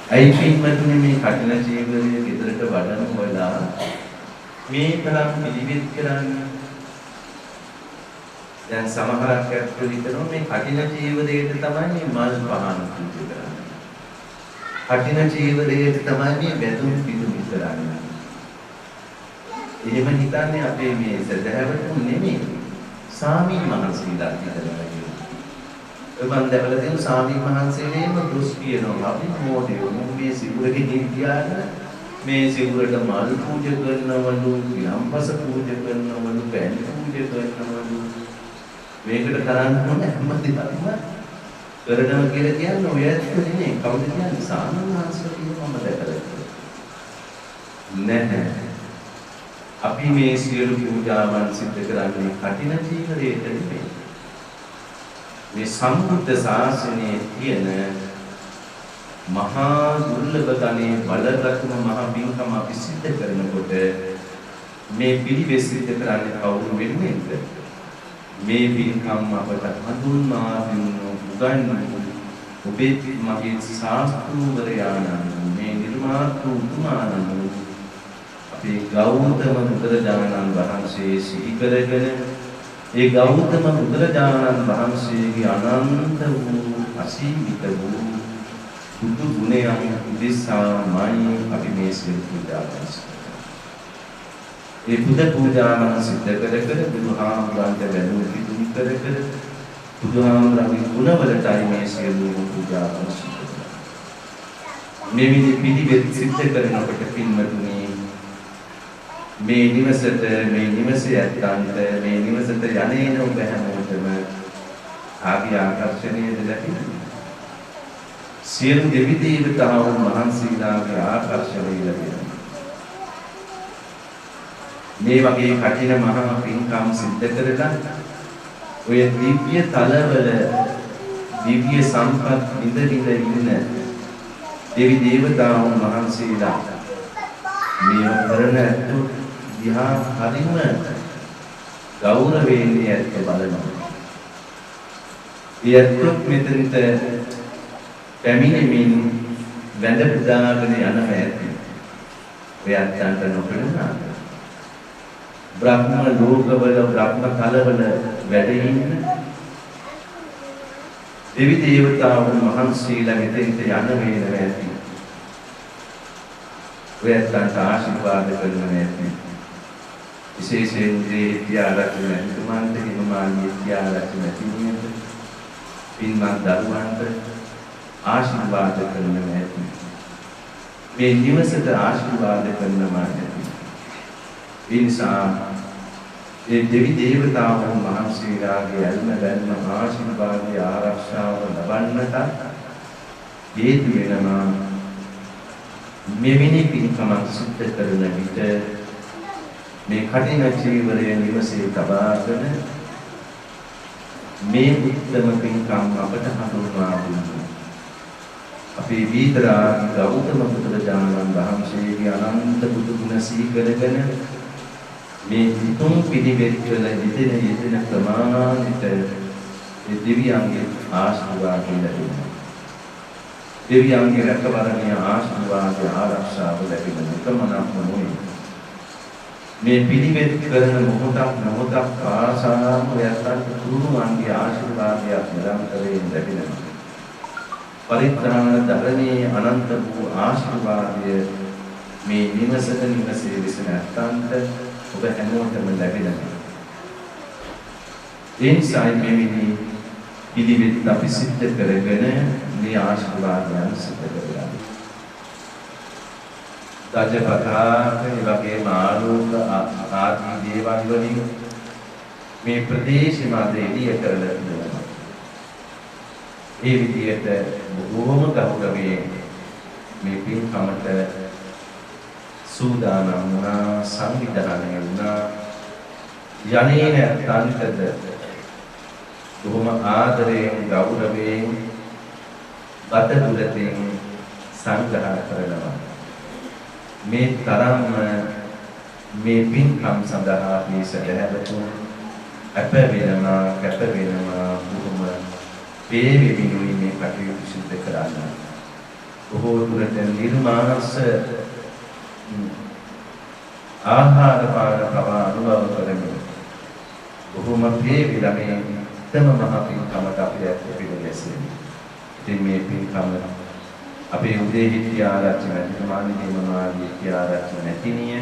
ඇයි පින්වත්නි මේ කඨින ජීවිතයේ විතරට වඩන හොයලා මේ තරම් පිළිවෙත් කරන්නේ? දැන් සමහරක් ඇත්තෝ හිතනවා මේ කඨින ජීවිතයට තමයි මේ මල් පහන් පූජා කරන්නේ. කඨින ජීවිතයට තමයි මේ වැදුම් පිටු කරන්නේ. එහෙම හිතන්නේ අපේ මේ සදහැවතුන් නෙමෙයි. සාමීන් වහන්සේලා හිතනවා. මම දැකලා තියෙන සාමීන් වහන්සේලේම දොස් කියනවා. අපි මොඩියෝ මේ සිවුරකින් ගියාන මේ සිවුරට මල් පූජා කරනවලු, විලම්පස පූජා කරනවලු, පෑන් පූජා කරනවලු. මේකට කරන්න ඕන හැමදේම කරනවා කියලා කියන්නේ ඔය ඇත්තනේ නේ. කවුද කියන්නේ? සාමීන් වහන්සේලා කියනවා මම දැකලා. නැහැ. අපි මේ සියලු පූජාවන් සිදු කරන්නේ කඨින ජීවිතයට නෙමෙයි. මේ සම්බුද්ධ ශාසනයේ තියෙන මහා දුර්ලභ ගණේ බලරත්න මහා පින්කම අපි සිදු කරනකොට මේ පිළිවෙස් සිදු කරන්නේ කවුරු වෙන්නේද? මේ පින්කම් අපට හඳුන්වා දුන්නු උගන්වපු ඔබේ මගේ ශාස්ත්‍රූවරයාණන් මේ නිර්මාතෘ උතුමාණන් අපේ ගෞතම බුදුරජාණන් වහන්සේ සිහි කරගෙන ඒ ගෞතම බුදුරජාණන් වහන්සේගේ අනන්ත වූ අසීමිත වූ බුදු ගුණයන් උදෙසාමයි අපි මේ සිල් පූජා කරන්නේ. ඒ බුද්ධ පූජාවන් සිද්ධ කර කර බුදුහාමුදුරන්ට වැඳුම් පිදුම් කර කර බුදුහාමුදුරන්ගේ ගුණවලටයි මේ සියලු පූජාවන් සිද්ධ කරන්නේ. මේ විදි පිළිවෙත් සිද්ධ කරනකොට පින්වතුනි මේ නිවසට මේ නිවසේ ඇත්තන්ට මේ නිවසට යන්නේන ඔබ හැමෝටම ආදී ආකර්ෂණීය ලැබෙනවා. සියලු දෙවි දේවතාවුන් වහන්සේලාගේ ආකර්ෂණය ලැබෙනවා. මේ වගේ කටින මහා පින්කම් සිද්ධ කරලා ඔය දිව්‍ය තලවල දිව්‍ය සම්පත් විඳින ඉන්න දෙවි දේවතාවුන් වහන්සේලා මේ කරන දිහා හරිම ගෞරවයෙන් ඇත්ත බලනවා. ඊයත් මෙතනට පැමිණෙමින් වැඳ පුදාගෙන යනවා ඇති. ඔයයන්ට නොපෙනුණා. බ්‍රහ්ම ලෝකවල බ්‍රහ්ම තලවල වැඩ ඉන්න දෙවි දේවතාවුන් වහන්සේලා මෙතෙන්ට යන වේලව ඇති. ඔයයන්ට ආශිර්වාද කරනවා ඇති. විශේෂයෙන් විද්‍යාලක්ෂණ හිතමාන්ත හිමමානී විද්‍යාලක්ෂණ තිබුණේද පින්වත් දරුවන්ට ආශිර්වාද කරනවා ඇති. මේ නිවසට ආශිර්වාද කරනවා ඇති. ඒ නිසා ඒ දෙවි දේවතාවුන් වහන්සේලාගේ අල්ම බැල්ම ආශිර්වාදයේ ආරක්ෂාව ලබන්නට හේතු වෙනවා. මෙවැනි පින්කමක් සිද්ධ කරන විට මේ කටින චීවරය නිවසේ තබාගෙන මේ උත්තම පින්කම් අපට හඳුන්වා දුන්නා. අපේ විතරාගි ගෞතම බුදුරජාණන් වහන්සේගේ අනන්ත බුදු ගුණ සිහි කරගෙන මේ උතුම් පිළිවෙත් වල යෙදෙන ප්‍රමාණිත ඒ දෙවියන්ගේ ආශිර්වාද ලැබෙනවා. දෙවියන්ගේ රැකවරණය ආශිර්වාද ආරක්ෂාව ලැබෙන එකමනක් නොවේ. මේ පිළිවෙත් කරන මොහොතක් පාසාම යත්තන් තුරුවන්ගේ ආශිර්වාදයක් නිරන්තරයෙන් ලැබෙනවා. පරිත්‍රාණ දරණේ අනන්ත වූ ආශිර්වාදය මේ නිවසේ විසින ඇත්තන්ට ඔබ හැමෝටම ලැබෙනවා. ඒ නිසා මෙවැනි පිළිවෙත් අපි සිද්ධ කරගෙන මේ ආශිර්වාදයන් සිද්ධ කරගන්න. දජපතාක වගේම ආලෝක ආදී දේවල් වලින් මේ ප්‍රදේශෙම අද එළිය කරලා තියෙනවා. ඒ විදිහට බොහෝම ගෞරවයෙන් මේ පින්කමට සූදානම් වුණා, සංවිධානය වුණා. යන්නේ නැත්නම්ද බොහොම ආදරයෙන් ගෞරවයෙන් බතදුරෙන් සංග්‍රහ කරනවා. මේ තරම්ම මේ පින්කම් සඳහා මේ සදහැවතුන් අප වෙනවා බොහොම වේවිනුයි මේ කටයුතු සිදු කරන්න. බොහෝ දුරට නිර්මාංශ ආහාර පාන පවා අනුභව කරමින් බොහොම වේවිලා මේ තම මහ පින්කමට අපි පිළිගැසෙමු. ඉතින් මේ පින්කම අපේ උදේ විද්‍යාලච්ච මහත්මයාණන් විද්‍යාලච්ච නැතිනිය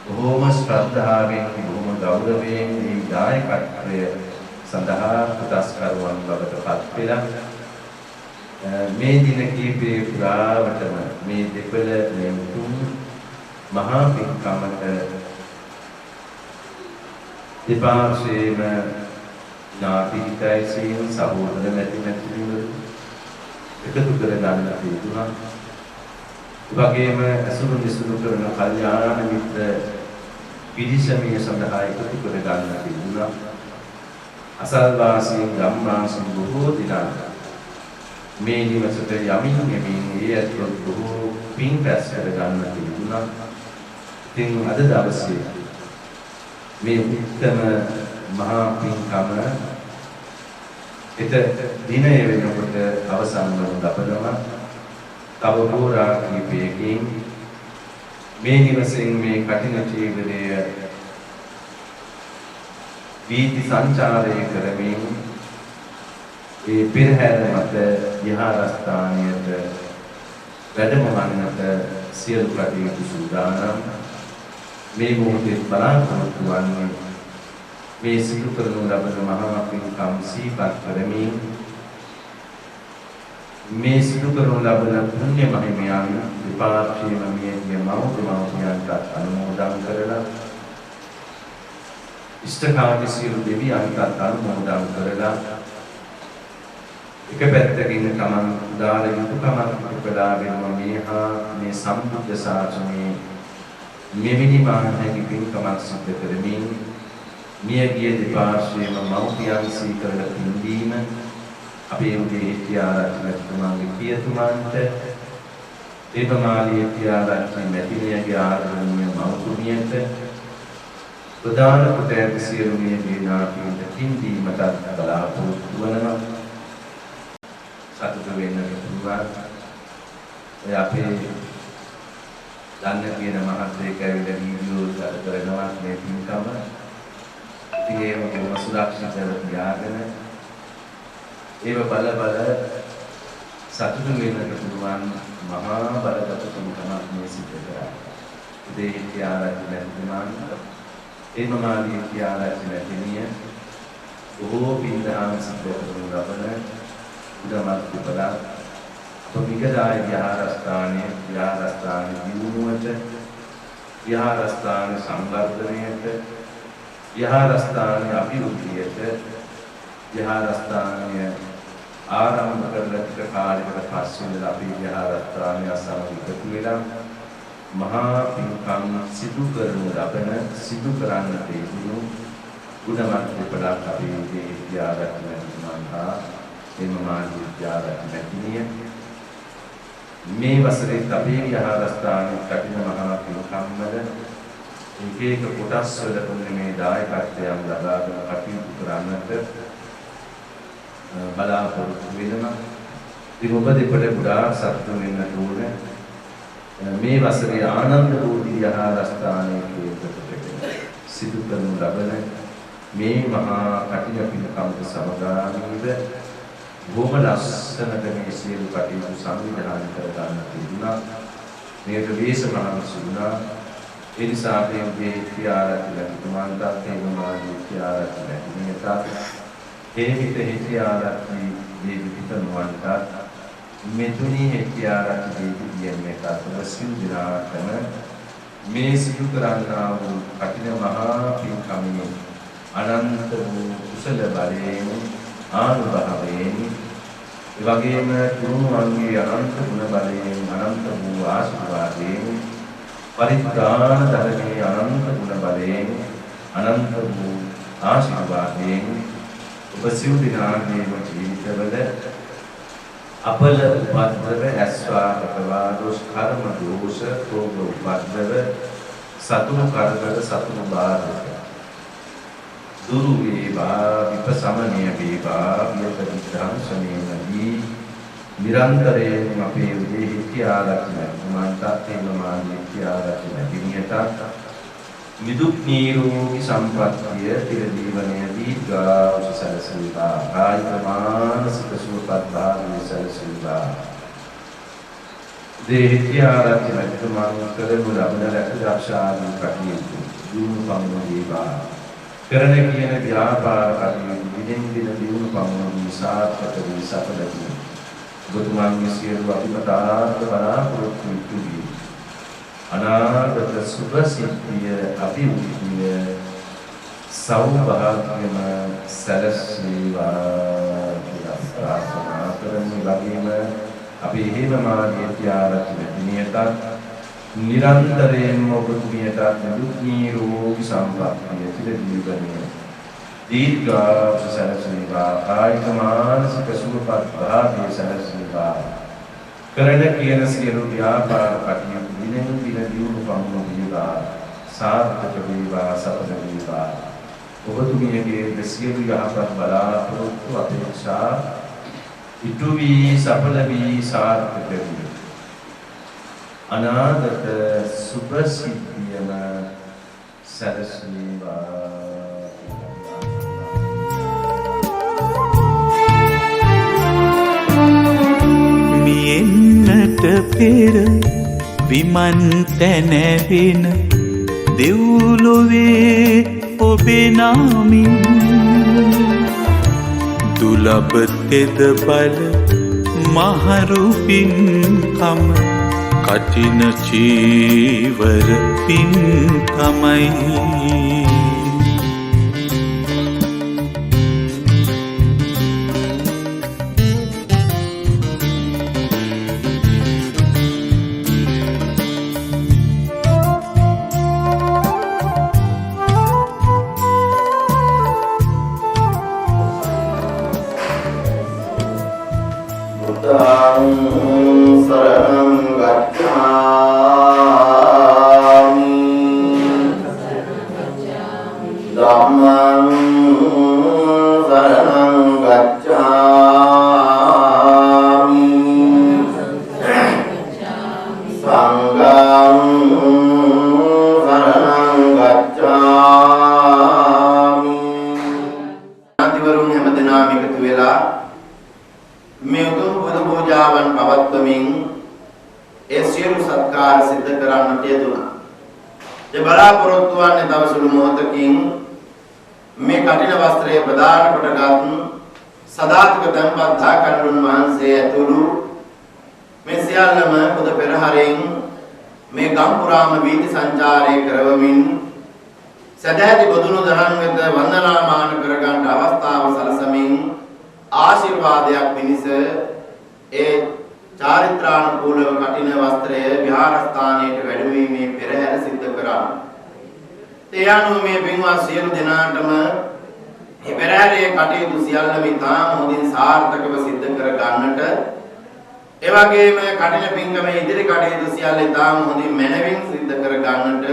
බොහෝම ශ්‍රද්ධාවෙන් බොහොම ගෞරවයෙන් මේ දායකත්වය සඳහා පුදස්කරුවන් බවට පත් වෙලා මේ දින කිහිපේ පුරාවටම මේ දෙපළ මේ උතුම් මහා පින්කමට දෙපාර්ශ්වයේම නාටිකයිසින් සහෝදර නැතිවල එකතු කර ගන්න තිබුණා. ඒ වගේම අසුරු විසුරු කරන කල්යාණ මිත්‍ර පිරිසමිය සඳහා එකතු කර ගන්න තිබුණා. අසල්වාසීන් ගම්වාසීන් බොහෝ දිනා මේ නිවසට යමින් ඒ ඇතුළත් බොහෝ පින් රැස් කර ගන්න තිබුණා. ඉතින් අද දවසේ මේ උත්තම මහා පින්කම එත දිනය වෙනකොට අවසන් වනු ලබනවා. තව හෝරා කිහිපයකින් මේ නිවසෙන් මේ කටින චීවරය වීථි සංචාරය කරමින් ඒ පෙරහැර මත විහාරස්ථානයට වැඩම වන්නට සියලු කටයුතු සූදානම්. මේ මොහොතේ බලාපොරොත්තු වන්නේ මේ සිදු කරනු ලබන මහා පින්කම් සිහිපත් කරමින් මේ සිදු කරනු ලබන පුණ්‍ය මහිමයන් විපාක්ෂීම මියගේ මෞර්යමයන්ට අනුමෝදන් කරලා ඉෂ්ඨකාමී සියලු දෙවියන්ට අනුමෝදන් කරලා එක පැත්තකින් තමන් උදාර යුතුයකමක් උපදාගෙන මේහා මේ සම්බුද්ධ ශාසනයේ මෙවැනි මානසික පින්කමක් සිදු කරමින් මිය ගිය දෙපාර්ශ්වයේම මව්පියන් සීකරන පින්දීම අපේ උදේ හිටියාරත්නතුමාගේ පියතුමන්ට දීපමාලිය පියාරත්න මැතිණියගේ ආදරණීය මව්තුමියට ප්‍රධාන කොට ඇති සියලු මේ දීනාපීන්ට පින්දීමට බලාපොරොත්තු වනවා. සතුට වෙන්න පුළුවන්. ඔය අපේ දන්න කියන මහත්යෙක් ඇවිල්ලා වීඩියෝ දාලා කරනවා මේ පින්කම. ඉතින් ඒක කොහොම සුරක්ෂිතව තියාගෙන ඒව බල සතුට වෙන්න පුළුවන් මහා බලගත පින්කමක් මේ සිද්ධ කරා. උදේ හිටියාරත්න මැතිණියන් එමමාලිය පියාරත්න මැතිණිය බොහෝ පින්දහම් සිද්ධ කරනු ලබන උදමත් උපදා මිගදාය විහාරස්ථානයේ දියුණුවට විහාරස්ථාන සංවර්ධනයට විහාරස්ථානයේ අභිවෘද්ධියට විහාරස්ථානයේ ආරම්භ කරලා ටික කාලයකට පස්සේ ඉඳලා අපි විහාරස්ථානය සමග එකතු වෙලා මහා පින්කම් සිදු කරනු ලබන සිදු කරන්නට යෙදුණු ගුණවත් දෙපළක් අපි මේ විද්‍යාරත්න මහා එමමාලිය විද්‍යාරත්න මැතිණිය මේ වසරේ අපේ විහාරස්ථානයේ කටින මහා පින්කම් වල එක කොටස් වල මේ දායකත්වයන් ලබාගෙන කටයුතු කරන්නට බලාපොරොත්තු වෙනවා. ඉතින් ඔබ දෙපළ ගොඩාක් සතුටු වෙන්න ඕනේ. මේ වසරේ ආනන්ද බෝධි විහාරස්ථානයේ කේන්ද්‍රකට සිදු කරනු ලබන මේ මහා කටින පින්කම්ට සමගාමීව බොහොම ලස්සනට මේ සියලු කටයුතු සංවිධානය කර ගන්න තිබුණා. මේක විශේෂ මහන්සි වුණා. ඒ නිසා අපේ විද්‍යාරත්න තුමාන්ට තේරුමාගේ විද්‍යාරත්න මැතිණියට හේමිත හිටියාරත්න දීපිතනුවන්ට මෙතුණී හිටියාරත්න දීපියන්ට අතවසින් දිනාටම මේ සිදු කරන්නා වූ කටින මහා පින්කමේ අනන්ත වූ කුසල බලයෙන් ආනුභාවයෙන් එවැගේම තුනුවන්ගේ අනන්ත ගුණ බලයෙන් අනන්ත වූ ආශිර්වාදයෙන් පරිත්‍රාණ ධර්මයේ අනන්ත ගුණ බලයෙන් අනන්ත වූ ආශිර්වාදයෙන් ඔබ සිව් දිනාගේ ජීවිතවල අපල උපද්‍රව ඇස්වාදකවා දෝෂ කර්ම දෝෂ රෝග උපද්‍රව සතුරු කරදර සතුරු බාධක දුරු වේවා විපසමනය වේවා විපරිත්‍රාංශනේනදී නිරන්තරයෙන් අපේ උදේ හිටියාරත්න මන්ට තේමමාගේ හිටියාරත්න දිනියට විදුක් නිරෝගී සම්පත්තිය තිරදීවනයේ දීර්ඝායුෂ සැලසේවා කායික මානසික සුවපත් භාවය සැලසේවා දේහිත්‍යාරත්න මතුමාන් කරනු ලබන රැකරක්ෂාදී කටයුතු දියුණු පමුණු වේවා කරන කියන ව්‍යාපාර කටයුතු දිනෙන් දින දියුණු පමුණු සාර්ථක වී සඵල වී බුදුමාන්ගේ සියලු අභිමතාර්ථ බලාපොරොත්තු ඉටුවී අනාගත සුභ සිද්ධිය අභිවෘද්ධිය සෞභාග්‍යම සැලසේවා කියලා ප්‍රාර්ථනා කරමු. වගේම අපි හේමමාගේ විද්‍යාරත්න මැතිණියට නිරන්තරයෙන්ම ඔබතුමියට දුක් නිරෝගී සම්පන්නිය පිළිදීවන්නේ දීර්ඝායුෂ සැලසේවා කායික මානසික සුවපත් භාවය සැලසේවා කරන කියන සියලු ව්‍යාපාර කටයුතු දිනෙන් දින දියුණු පමුණු වේවා සාර්ථක වේවා සඵල වේවා ඔබතුමියගේ සියලු යහපත් බලාපොරොත්තු අපේක්ෂා ඉටු වී සඵල වී සාර්ථක වී අනාගත සුභ සිද්ධියම සැලසේවා. මියෙන්නට පෙර විමන් තැනැවෙන දෙව්ලොවේ ඔබේ නාමින් දුලබ තෙද බල මහරු පින්කම කටින චීවර පින්කමයි ධම්මං සරණං ගච්ඡාමි සංඝං සරණං ගච්ඡාමි. ඥාතිවරුන් හැමදෙනාම එකතු වෙලා මේ උතුම් බුදු පූජාවන් පවත්වමින් ඒ සියලු සත්කාර සිද්ධ කරන්නට යෙදුණා. ඒ බලාපොරොත්තු වන්නේ තව සුළු මොහොතකින් මේ කටින වස්ත්‍රය ප්‍රදාන කොටගත් සදාතක තම්පත් ධාකරුන් වහන්සේ ඇතුළු මේ සියල්ලම පුද පෙරහරින් මේ ගම් පුරාම වීථි සංචාරය කරවමින් සදැහැති බොදුණු දරන් වෙත වන්දනාමාන කරගන්න අවස්ථාව සලසමින් ආශිර්වාදයක් පිණිස ඒ චාරිත්‍රානුකූලව කටින වස්ත්‍රය විහාරස්ථානයට වැඩමීමේ පෙරහැර සිද්ධ කරා. ඒ අනුව මේ පින්වත් සියලු දෙනාටම මේ පෙරහැරේ කටයුතු සියල්ලම ඉතාම හොඳින් සාර්ථකව සිද්ධ කර ගන්නට, ඒ වගේම කටින පින්කමේ ඉදිරි කටයුතු සියල්ල ඉතාම හොඳින් මැනවින් සිද්ධ කර ගන්නට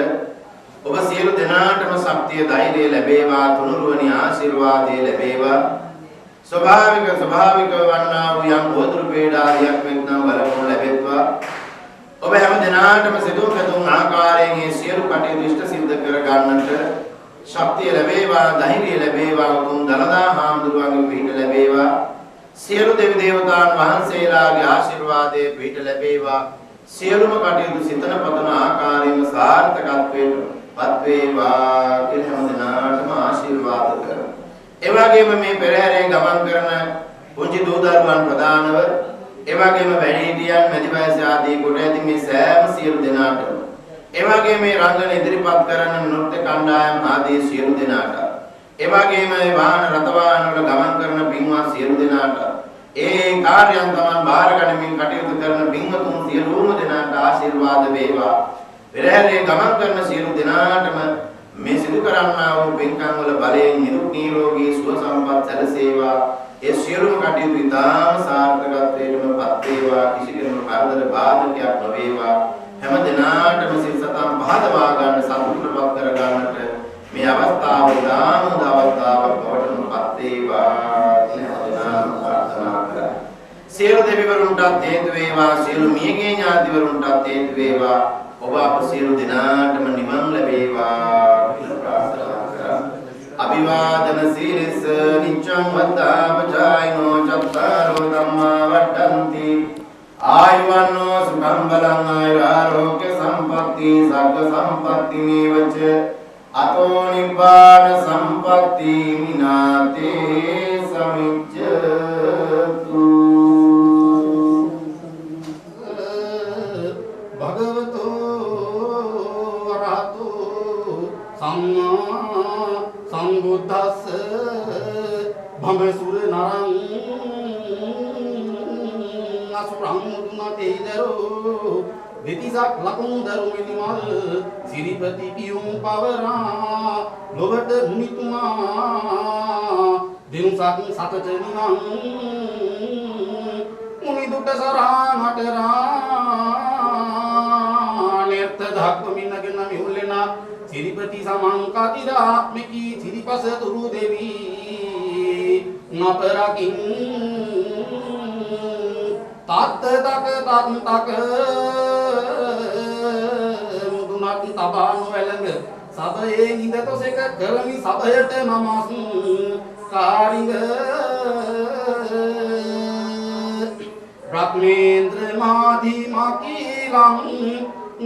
ඔබ සියලු දෙනාටම ශක්තිය ධෛර්යය ලැබේවා, තුනුරුවනි ආශිර්වාදය ලැබේවා. ස්වභාවික වන්නා වූ යම් වතුරු පීඩාදියක් වෙත්නම් බලපොළ ලැබෙත්වා. ඔබ හැම දිනාටම සිදුව පැතුම් ආකාරයෙන් මේ සියලු කටයුතු ඉෂ්ට සිද්ධ කර ගන්නට ශක්තිය ලැබේවා, ධෛර්යය ලැබේවා, උතුම් දලදා හාමුදුරුවන්ගේ පිහිට ලැබේවා. සියලු දෙවි දේවතාවුන් වහන්සේලාගේ ආශිර්වාදයේ පිහිට ලැබේවා. සියලුම කටයුතු සිතන පතන ආකාරයෙන්ම සාර්ථකත්වයට පත් වේවා කියලා හැම දිනාටම ආශිර්වාද කරමු. ඒ වගේම මේ පෙරහැරේ ගමන් කරන පුංචි දූ දරුවන් ප්‍රදානව, ඒ වගේම වැඩිහිටියන්, මැදි වයස ආදී කොට ඇති මේ සෑම සියලු දෙනාටම, ඒ වගේම මේ රංගන ඉදිරිපත් කරන නෘත්‍ය කණ්ඩායම් ආදී සියලු දෙනාට, ඒ වගේම මේ වාහන රථ වාහන වල ගමන් කරන පින්වත් සියලු දෙනාට, ඒ කාර්යයන් තමන් බාර ගනිමින් කටයුතු කරන පින්වතුන් සියලුම දෙනාට ආශිර්වාද වේවා. පෙරහැරේ ගමන් කරන සියලු දෙනාටම මේ සිදු කරන්නා වූ පින්කම් වල බලයෙන් නිරුක් නිරෝගී සුව සම්පත් සැලසේවා. ඒ සියලුම කටයුතු ඉතාම සාර්ථකත්වයටම පත් වේවා. කිසි කෙනෙකුට කරදර බාධකයක් නොවේවා. හැම දිනාටම සිත සතන් පහදවා ගන්න, සතුටටපත් කර ගන්නට මේ අවස්ථාව ඉතාම හොඳ අවස්ථාවක් බවට පත් වේවා කියලා ප්‍රාර්ථනා කරා. සියලු දෙවිවරුන්ටත් හේතු වේවා, සියලු මියගේ ඥාතිවරුන්ටත් හේතු වේවා. ඔබ අප සියලු දෙනාටම නිවන් ලැබේවා කියලා ප්‍රාර්ථනා කරා. අභිවාදන සීලස නිච්ඡං වද්දාපචායිනෝ චත්තාරෝ ධම්මා වඩ්ඩන්ති ආයුවන්නෝ සුඛං බලං ආයුරාෝග්‍ය සම්පatti සග්ග සම්පatti මේවච අතෝ නිබ්බාන සම්පatti මිනාතේ සමිච්ඡතු. සම්බුද්දස්ස භවසුර නරං අසුරං මුදුනතේදරෝ දෙතිසක් ලකුණුදරු මිනිමල් සිරිපති පියුම් පවරා ලොවට මුනිතුමා දිනුසක් සතට නිවන් මුනි දුට සරා නටරා නෙත් ධක්ක මින්නගෙන මිහුල්ලෙනා සිරිපති සමංකතිරාත්මිකී සිරිපස තුරු දෙවි නපරකින් තත් තක මුදුනත් තබානු වැළඟ සබයේ නිදතොසෙක කරමි සබයට නමස් කාරිඟ රත්මේන්ද්‍ර මාධි මකීලං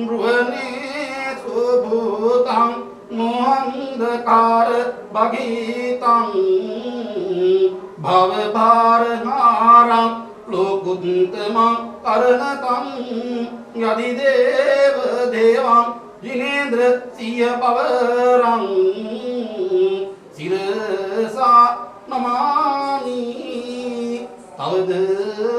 රුවනේ සුභූතං මොහන්දකාර භගීතං භවභාරනාරං ලෝකුත්තමං කරණතං යදි දේව දේවං ජිනේන්ද්‍ර සිය පවරං සිරසා නමානි. තවද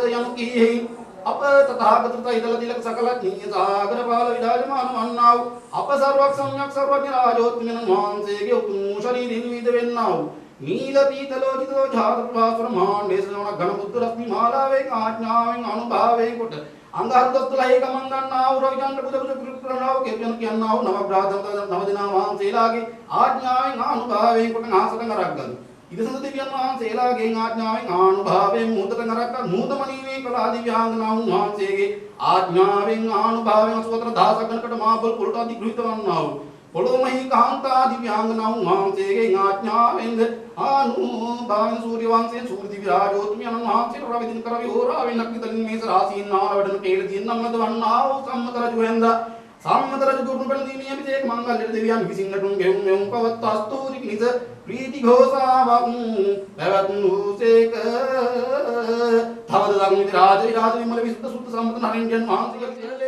යම් කීෙහි අප තථාගත තෛතල තිලක සකලඥ සාගර පාල විදාජමාන වන්නා වූ අප සර්වක් සම්්‍යක් සර්වඥ රාජෝත්තමයන් වහන්සේගේ උතුම් ශරීරින් විද වෙන්නා වූ නීල පීතලෝචිතෝ ජාත ප්‍රවාසර මහාණ්ඩේ ශ්‍රවණ ඝන බුද්ධ රශ්මි මාලාවෙන් ආඥාවෙන් අනුභවයෙන් කොට අංගහත්තුලයි ගමන් ගන්නා වූ රවිචන්ද්‍ර බුදු ප්‍රණව කියන්නා වූ නව බ්‍රාහ්මණ නව දිනා වහන්සේලාගේ ආඥාවෙන් ආනුභාවයෙන් කොට නාසක නරක්ගනු. ඉදසඳ දෙවියන් වහන්සේලාගේ ආඥාවෙන් ආනුභාවයෙන් මුහුදට නරක්ක මුහුදමණීමේ කලා දිව්‍යාංගනාවුන් වහන්සේගේ ආඥාවෙන් ආනුභාවයෙන් අසවතර දහසක් ගණකට මාබල් කුලට අධිග්‍රහිත වන්නා වූ පොළොමහි කාන්තා දිව්‍යාංගනාවුන් වහන්සේගේ ආඥාවෙන් ආනුභාවයෙන් සූර්ය වංශයෙන් සූර්ය දිව්‍ය රාජෝත්තමයන් වහන්සේට රවිදින කරවි හෝරාවෙන් නක්විතලින් මේස රාසීන් නාවඩන කේල දින නම්මද වන්නා වූ සම්මත රජු වෙන්දා සම්මත රජු දුරුණු පෙළදීමේ අභිෂේක මංගල්‍ය දෙවියන් විසින් නටුන් ගෙවුම් මෙවුම් පවත් අස්තූරි කිනිස ප්‍රීති ഘോഷාවක් පැවැත්නුසේක තවද ධම්මිත රාජ විමල විසුද්ධ සුද්ධ සම්මත නරින්ජන් වහන්සේගේ සියලේ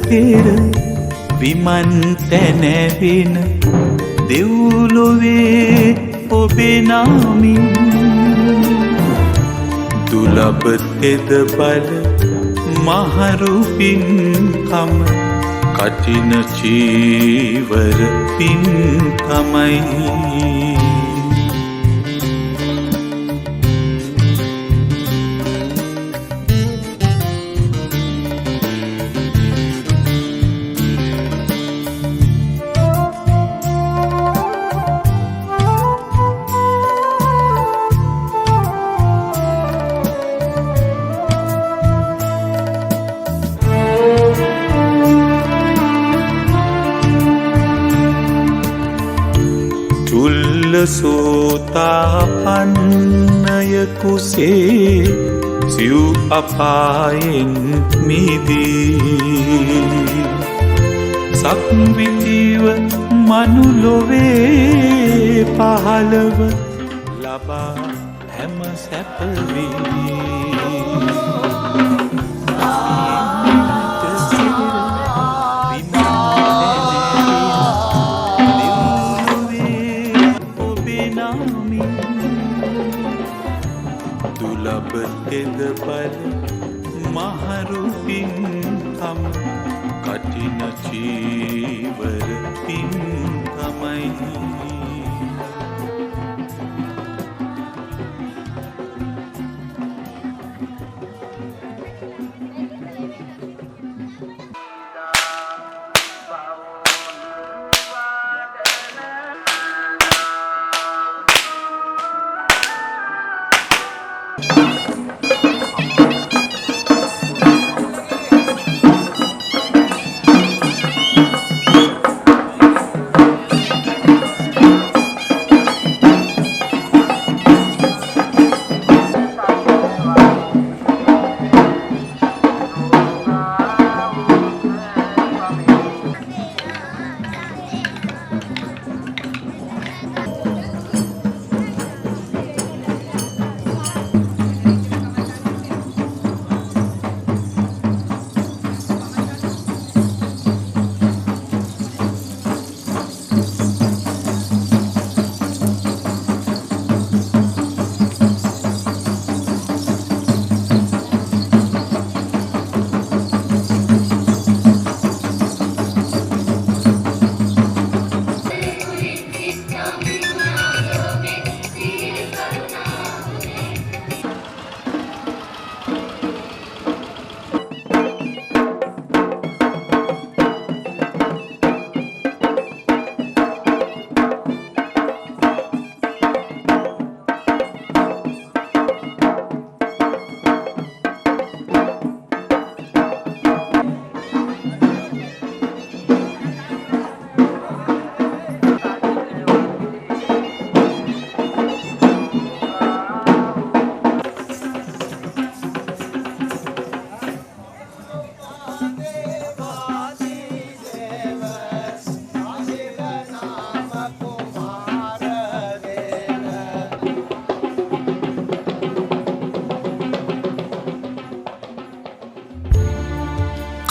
පෙර විමන් තැනැවෙන දෙව්ලොවේ ඔබේ නාමින් දුලබ තෙද බල මහරු පින්කම කටින චීවර පින්කමයි සෝතාපන්නයකුසේ සිව් අපායෙන් මිදී සක්විතිව මනුලොවේ පහළව ලබා හැම සැපවී දුලබතෙද බල මහරු පින්කම කටින චීවර පින්කමයි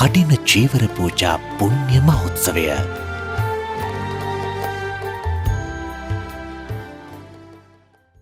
කටින චීවර පූජා පුණ්‍ය මහෝත්සවය